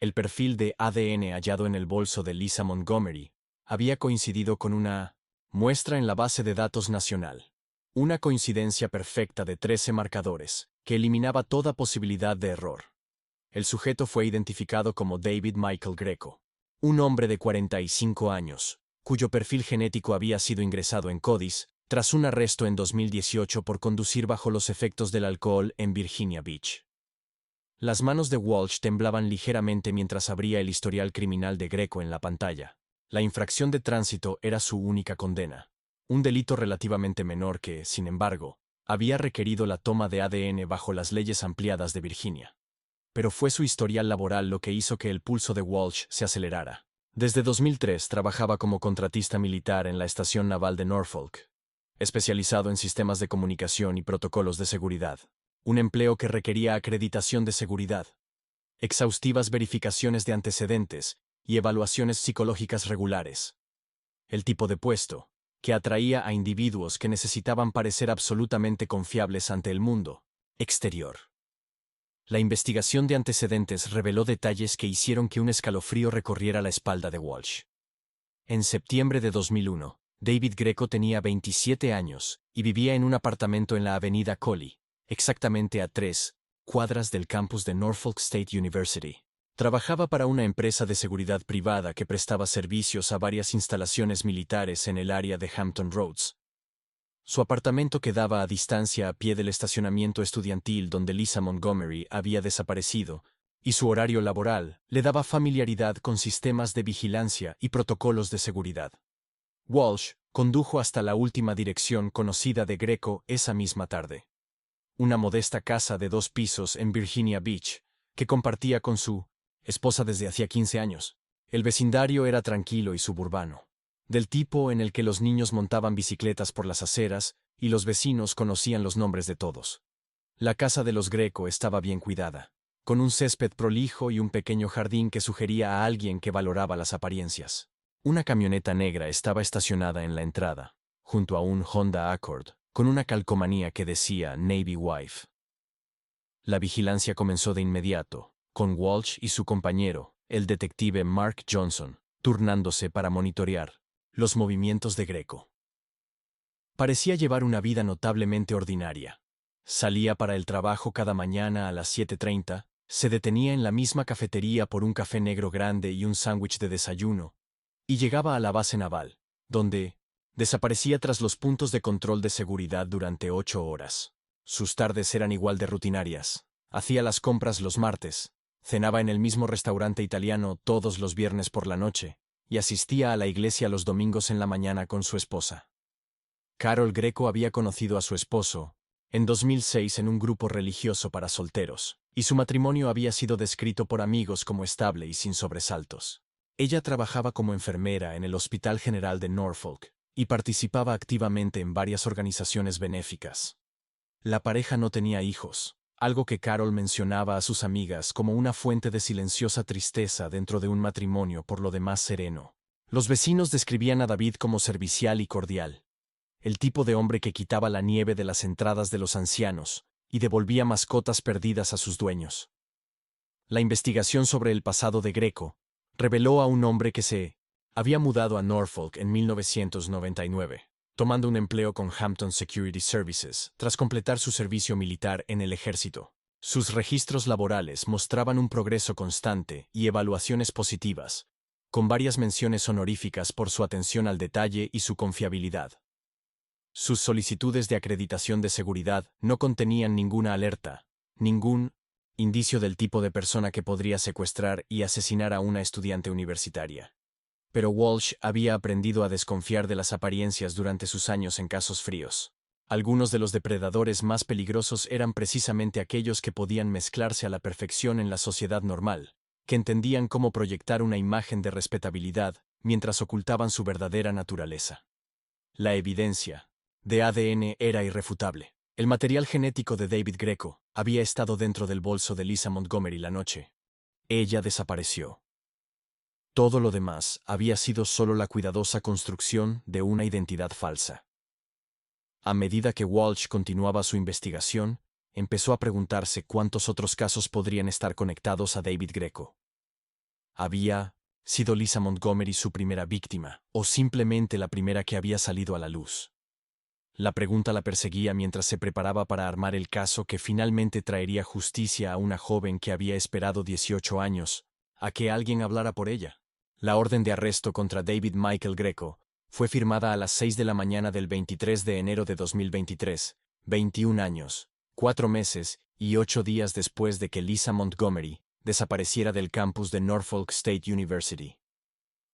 El perfil de ADN hallado en el bolso de Lisa Montgomery había coincidido con una muestra en la base de datos nacional. Una coincidencia perfecta de 13 marcadores, que eliminaba toda posibilidad de error. El sujeto fue identificado como David Michael Greco, un hombre de 45 años, cuyo perfil genético había sido ingresado en Codis tras un arresto en 2018 por conducir bajo los efectos del alcohol en Virginia Beach. Las manos de Walsh temblaban ligeramente mientras abría el historial criminal de Greco en la pantalla. La infracción de tránsito era su única condena. Un delito relativamente menor que, sin embargo, había requerido la toma de ADN bajo las leyes ampliadas de Virginia. Pero fue su historial laboral lo que hizo que el pulso de Walsh se acelerara. Desde 2003 trabajaba como contratista militar en la Estación Naval de Norfolk, especializado en sistemas de comunicación y protocolos de seguridad. Un empleo que requería acreditación de seguridad, exhaustivas verificaciones de antecedentes y evaluaciones psicológicas regulares. El tipo de puesto, que atraía a individuos que necesitaban parecer absolutamente confiables ante el mundo exterior. La investigación de antecedentes reveló detalles que hicieron que un escalofrío recorriera la espalda de Walsh. En septiembre de 2001, David Greco tenía 27 años y vivía en un apartamento en la avenida Coley, exactamente a 3 cuadras del campus de Norfolk State University. Trabajaba para una empresa de seguridad privada que prestaba servicios a varias instalaciones militares en el área de Hampton Roads. Su apartamento quedaba a distancia a pie del estacionamiento estudiantil donde Lisa Montgomery había desaparecido, y su horario laboral le daba familiaridad con sistemas de vigilancia y protocolos de seguridad. Walsh condujo hasta la última dirección conocida de Greco esa misma tarde. Una modesta casa de 2 pisos en Virginia Beach, que compartía con su esposa desde hacía 15 años. El vecindario era tranquilo y suburbano, del tipo en el que los niños montaban bicicletas por las aceras y los vecinos conocían los nombres de todos. La casa de los Greco estaba bien cuidada, con un césped prolijo y un pequeño jardín que sugería a alguien que valoraba las apariencias. Una camioneta negra estaba estacionada en la entrada, junto a un Honda Accord, con una calcomanía que decía Navy Wife. La vigilancia comenzó de inmediato, con Walsh y su compañero, el detective Mark Johnson, turnándose para monitorear los movimientos de Greco. Parecía llevar una vida notablemente ordinaria. Salía para el trabajo cada mañana a las 7:30, se detenía en la misma cafetería por un café negro grande y un sándwich de desayuno, y llegaba a la base naval, donde desaparecía tras los puntos de control de seguridad durante 8 horas. Sus tardes eran igual de rutinarias. Hacía las compras los martes, cenaba en el mismo restaurante italiano todos los viernes por la noche, y asistía a la iglesia los domingos en la mañana con su esposa. Carol Greco había conocido a su esposo en 2006 en un grupo religioso para solteros, y su matrimonio había sido descrito por amigos como estable y sin sobresaltos. Ella trabajaba como enfermera en el Hospital General de Norfolk y participaba activamente en varias organizaciones benéficas. La pareja no tenía hijos, algo que Carol mencionaba a sus amigas como una fuente de silenciosa tristeza dentro de un matrimonio por lo demás sereno. Los vecinos describían a David como servicial y cordial, el tipo de hombre que quitaba la nieve de las entradas de los ancianos y devolvía mascotas perdidas a sus dueños. La investigación sobre el pasado de Greco reveló a un hombre que se había mudado a Norfolk en 1999, tomando un empleo con Hampton Security Services tras completar su servicio militar en el ejército. Sus registros laborales mostraban un progreso constante y evaluaciones positivas, con varias menciones honoríficas por su atención al detalle y su confiabilidad. Sus solicitudes de acreditación de seguridad no contenían ninguna alerta, ningún indicio del tipo de persona que podría secuestrar y asesinar a una estudiante universitaria. Pero Walsh había aprendido a desconfiar de las apariencias durante sus años en casos fríos. Algunos de los depredadores más peligrosos eran precisamente aquellos que podían mezclarse a la perfección en la sociedad normal, que entendían cómo proyectar una imagen de respetabilidad mientras ocultaban su verdadera naturaleza. La evidencia de ADN era irrefutable. El material genético de David Greco había estado dentro del bolso de Lisa Montgomery la noche. Ella desapareció. Todo lo demás había sido solo la cuidadosa construcción de una identidad falsa. A medida que Walsh continuaba su investigación, empezó a preguntarse cuántos otros casos podrían estar conectados a David Greco. ¿Había sido Lisa Montgomery su primera víctima, o simplemente la primera que había salido a la luz? La pregunta la perseguía mientras se preparaba para armar el caso que finalmente traería justicia a una joven que había esperado 18 años a que alguien hablara por ella. La orden de arresto contra David Michael Greco fue firmada a las 6 de la mañana del 23 de enero de 2023, 21 años, 4 meses y 8 días después de que Lisa Montgomery desapareciera del campus de Norfolk State University.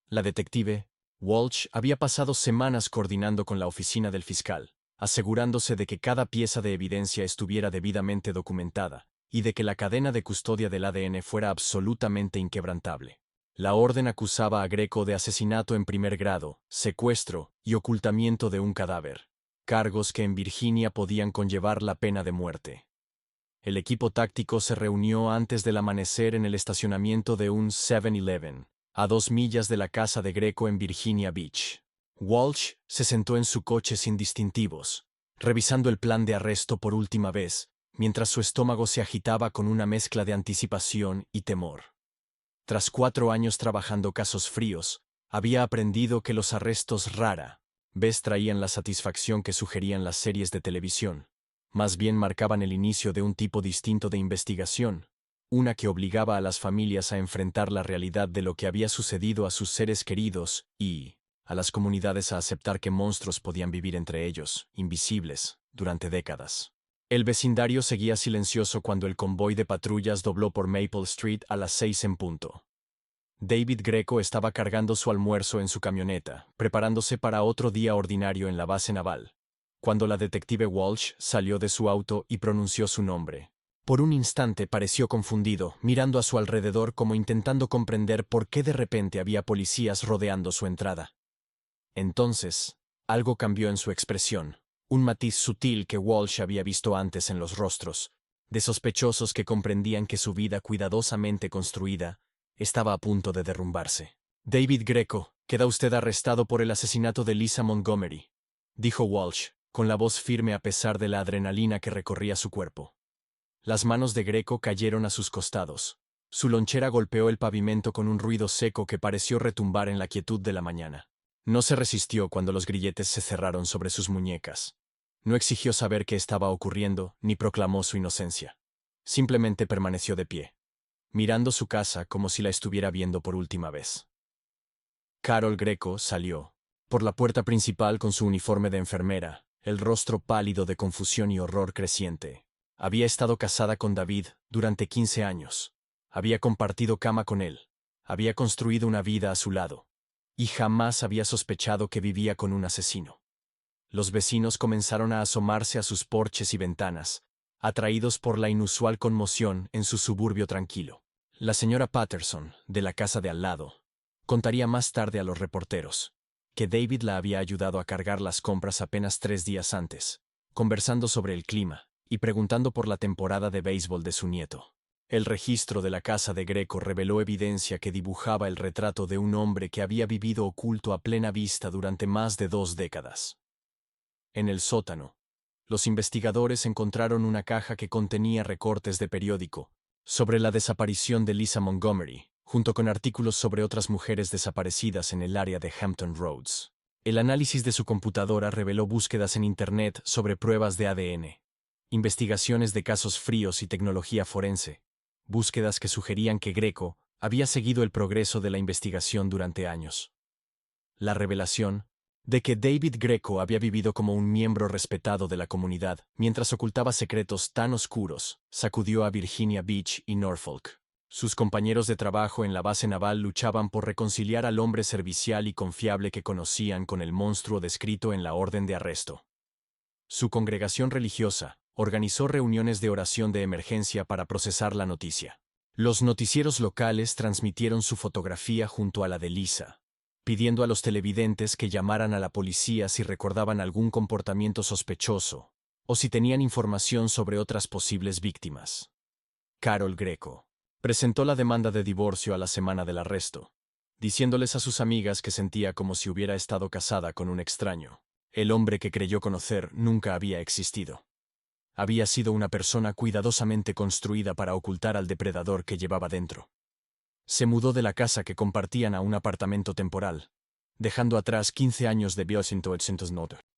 La detective Walsh había pasado semanas coordinando con la oficina del fiscal, asegurándose de que cada pieza de evidencia estuviera debidamente documentada y de que la cadena de custodia del ADN fuera absolutamente inquebrantable. La orden acusaba a Greco de asesinato en primer grado, secuestro y ocultamiento de un cadáver, cargos que en Virginia podían conllevar la pena de muerte. El equipo táctico se reunió antes del amanecer en el estacionamiento de un 7-Eleven, a 2 millas de la casa de Greco en Virginia Beach. Walsh se sentó en su coche sin distintivos, revisando el plan de arresto por última vez, mientras su estómago se agitaba con una mezcla de anticipación y temor. Tras 4 años trabajando casos fríos, había aprendido que los arrestos rara vez traían la satisfacción que sugerían las series de televisión. Más bien marcaban el inicio de un tipo distinto de investigación, una que obligaba a las familias a enfrentar la realidad de lo que había sucedido a sus seres queridos y a las comunidades a aceptar que monstruos podían vivir entre ellos, invisibles, durante décadas. El vecindario seguía silencioso cuando el convoy de patrullas dobló por Maple Street a las 6 en punto. David Greco estaba cargando su almuerzo en su camioneta, preparándose para otro día ordinario en la base naval, cuando la detective Walsh salió de su auto y pronunció su nombre. Por un instante pareció confundido, mirando a su alrededor como intentando comprender por qué de repente había policías rodeando su entrada. Entonces, algo cambió en su expresión, un matiz sutil que Walsh había visto antes en los rostros, de sospechosos que comprendían que su vida cuidadosamente construida estaba a punto de derrumbarse. David Greco, queda usted arrestado por el asesinato de Lisa Montgomery, dijo Walsh, con la voz firme a pesar de la adrenalina que recorría su cuerpo. Las manos de Greco cayeron a sus costados. Su lonchera golpeó el pavimento con un ruido seco que pareció retumbar en la quietud de la mañana. No se resistió cuando los grilletes se cerraron sobre sus muñecas. No exigió saber qué estaba ocurriendo, ni proclamó su inocencia. Simplemente permaneció de pie, mirando su casa como si la estuviera viendo por última vez. Carol Greco salió por la puerta principal con su uniforme de enfermera, el rostro pálido de confusión y horror creciente. Había estado casada con David durante 15 años. Había compartido cama con él. Había construido una vida a su lado. Y jamás había sospechado que vivía con un asesino. Los vecinos comenzaron a asomarse a sus porches y ventanas, atraídos por la inusual conmoción en su suburbio tranquilo. La señora Patterson, de la casa de al lado, contaría más tarde a los reporteros que David la había ayudado a cargar las compras apenas 3 días antes, conversando sobre el clima y preguntando por la temporada de béisbol de su nieto. El registro de la casa de Greco reveló evidencia que dibujaba el retrato de un hombre que había vivido oculto a plena vista durante más de 2 décadas. En el sótano, los investigadores encontraron una caja que contenía recortes de periódico sobre la desaparición de Lisa Montgomery, junto con artículos sobre otras mujeres desaparecidas en el área de Hampton Roads. El análisis de su computadora reveló búsquedas en Internet sobre pruebas de ADN, investigaciones de casos fríos y tecnología forense, búsquedas que sugerían que Greco había seguido el progreso de la investigación durante años. La revelación de que David Greco había vivido como un miembro respetado de la comunidad mientras ocultaba secretos tan oscuros sacudió a Virginia Beach y Norfolk. Sus compañeros de trabajo en la base naval luchaban por reconciliar al hombre servicial y confiable que conocían con el monstruo descrito en la orden de arresto. Su congregación religiosa organizó reuniones de oración de emergencia para procesar la noticia. Los noticieros locales transmitieron su fotografía junto a la de Lisa, pidiendo a los televidentes que llamaran a la policía si recordaban algún comportamiento sospechoso o si tenían información sobre otras posibles víctimas. Carol Greco presentó la demanda de divorcio a la semana del arresto, diciéndoles a sus amigas que sentía como si hubiera estado casada con un extraño. El hombre que creyó conocer nunca había existido. Había sido una persona cuidadosamente construida para ocultar al depredador que llevaba dentro. Se mudó de la casa que compartían a un apartamento temporal, dejando atrás 15 años de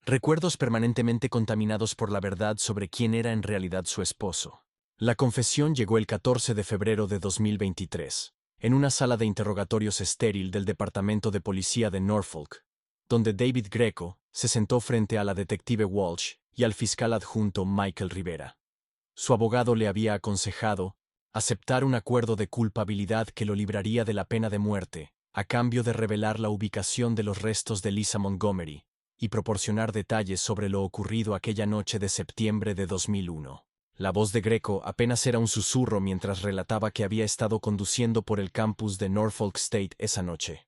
recuerdos permanentemente contaminados por la verdad sobre quién era en realidad su esposo. La confesión llegó el 14 de febrero de 2023, en una sala de interrogatorios estéril del Departamento de Policía de Norfolk, donde David Greco se sentó frente a la detective Walsh y al fiscal adjunto Michael Rivera. Su abogado le había aconsejado aceptar un acuerdo de culpabilidad que lo libraría de la pena de muerte, a cambio de revelar la ubicación de los restos de Lisa Montgomery y proporcionar detalles sobre lo ocurrido aquella noche de septiembre de 2001. La voz de Greco apenas era un susurro mientras relataba que había estado conduciendo por el campus de Norfolk State esa noche,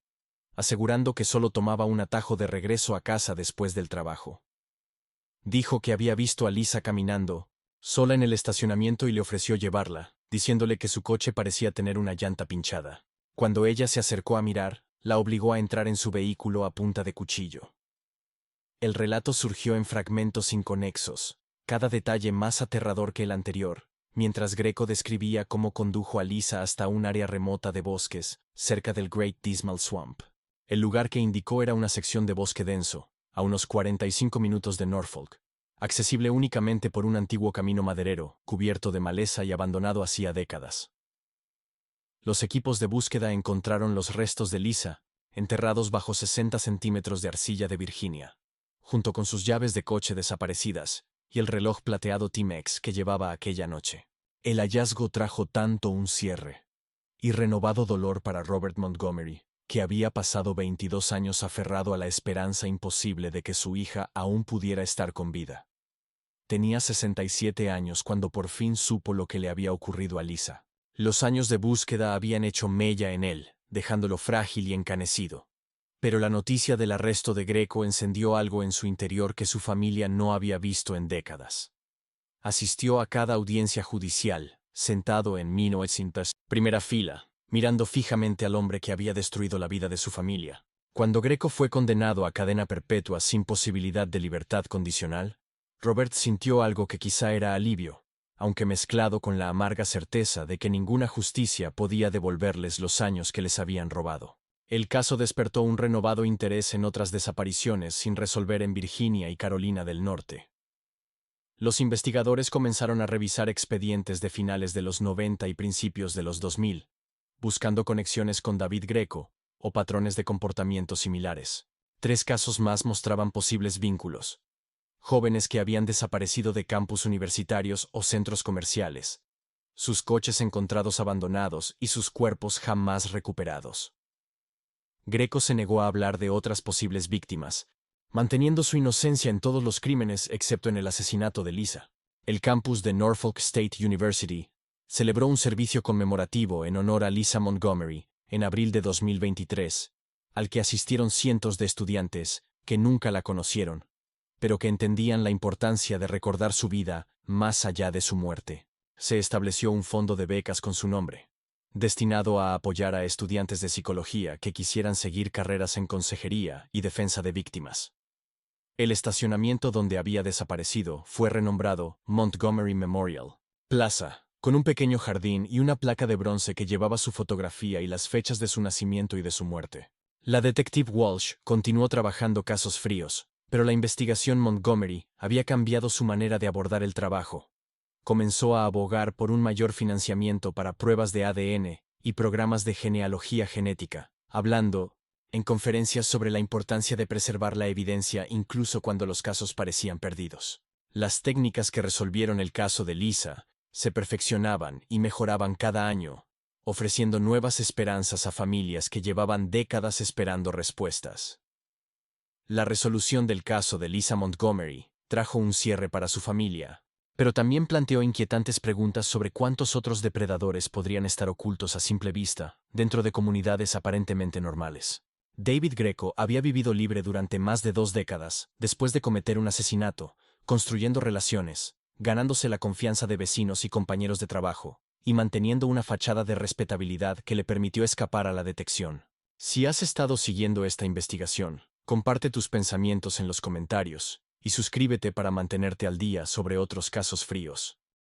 asegurando que solo tomaba un atajo de regreso a casa después del trabajo. Dijo que había visto a Lisa caminando sola en el estacionamiento y le ofreció llevarla, diciéndole que su coche parecía tener una llanta pinchada. Cuando ella se acercó a mirar, la obligó a entrar en su vehículo a punta de cuchillo. El relato surgió en fragmentos inconexos, cada detalle más aterrador que el anterior, mientras Greco describía cómo condujo a Lisa hasta un área remota de bosques, cerca del Great Dismal Swamp. El lugar que indicó era una sección de bosque denso, a unos 45 minutos de Norfolk, accesible únicamente por un antiguo camino maderero, cubierto de maleza y abandonado hacía décadas. Los equipos de búsqueda encontraron los restos de Lisa, enterrados bajo 60 centímetros de arcilla de Virginia, junto con sus llaves de coche desaparecidas y el reloj plateado Timex que llevaba aquella noche. El hallazgo trajo tanto un cierre y renovado dolor para Robert Montgomery, que había pasado 22 años aferrado a la esperanza imposible de que su hija aún pudiera estar con vida. Tenía 67 años cuando por fin supo lo que le había ocurrido a Lisa. Los años de búsqueda habían hecho mella en él, dejándolo frágil y encanecido. Pero la noticia del arresto de Greco encendió algo en su interior que su familia no había visto en décadas. Asistió a cada audiencia judicial, sentado en 1900, primera fila, mirando fijamente al hombre que había destruido la vida de su familia. Cuando Greco fue condenado a cadena perpetua sin posibilidad de libertad condicional, Robert sintió algo que quizá era alivio, aunque mezclado con la amarga certeza de que ninguna justicia podía devolverles los años que les habían robado. El caso despertó un renovado interés en otras desapariciones sin resolver en Virginia y Carolina del Norte. Los investigadores comenzaron a revisar expedientes de finales de los 90 y principios de los 2000, buscando conexiones con David Greco o patrones de comportamiento similares. 3 casos más mostraban posibles vínculos. Jóvenes que habían desaparecido de campus universitarios o centros comerciales, sus coches encontrados abandonados y sus cuerpos jamás recuperados. Greco se negó a hablar de otras posibles víctimas, manteniendo su inocencia en todos los crímenes excepto en el asesinato de Lisa. El campus de Norfolk State University celebró un servicio conmemorativo en honor a Lisa Montgomery en abril de 2023, al que asistieron cientos de estudiantes que nunca la conocieron, pero que entendían la importancia de recordar su vida más allá de su muerte. Se estableció un fondo de becas con su nombre, destinado a apoyar a estudiantes de psicología que quisieran seguir carreras en consejería y defensa de víctimas. El estacionamiento donde había desaparecido fue renombrado Montgomery Memorial Plaza, con un pequeño jardín y una placa de bronce que llevaba su fotografía y las fechas de su nacimiento y de su muerte. La detective Walsh continuó trabajando casos fríos, pero la investigación Montgomery había cambiado su manera de abordar el trabajo. comenzó a abogar por un mayor financiamiento para pruebas de ADN y programas de genealogía genética, hablando en conferencias sobre la importancia de preservar la evidencia incluso cuando los casos parecían perdidos. Las técnicas que resolvieron el caso de Lisa se perfeccionaban y mejoraban cada año, ofreciendo nuevas esperanzas a familias que llevaban décadas esperando respuestas. La resolución del caso de Lisa Montgomery trajo un cierre para su familia, pero también planteó inquietantes preguntas sobre cuántos otros depredadores podrían estar ocultos a simple vista dentro de comunidades aparentemente normales. David Greco había vivido libre durante más de 2 décadas después de cometer un asesinato, construyendo relaciones, ganándose la confianza de vecinos y compañeros de trabajo, y manteniendo una fachada de respetabilidad que le permitió escapar a la detección. Si has estado siguiendo esta investigación, comparte tus pensamientos en los comentarios y suscríbete para mantenerte al día sobre otros casos fríos.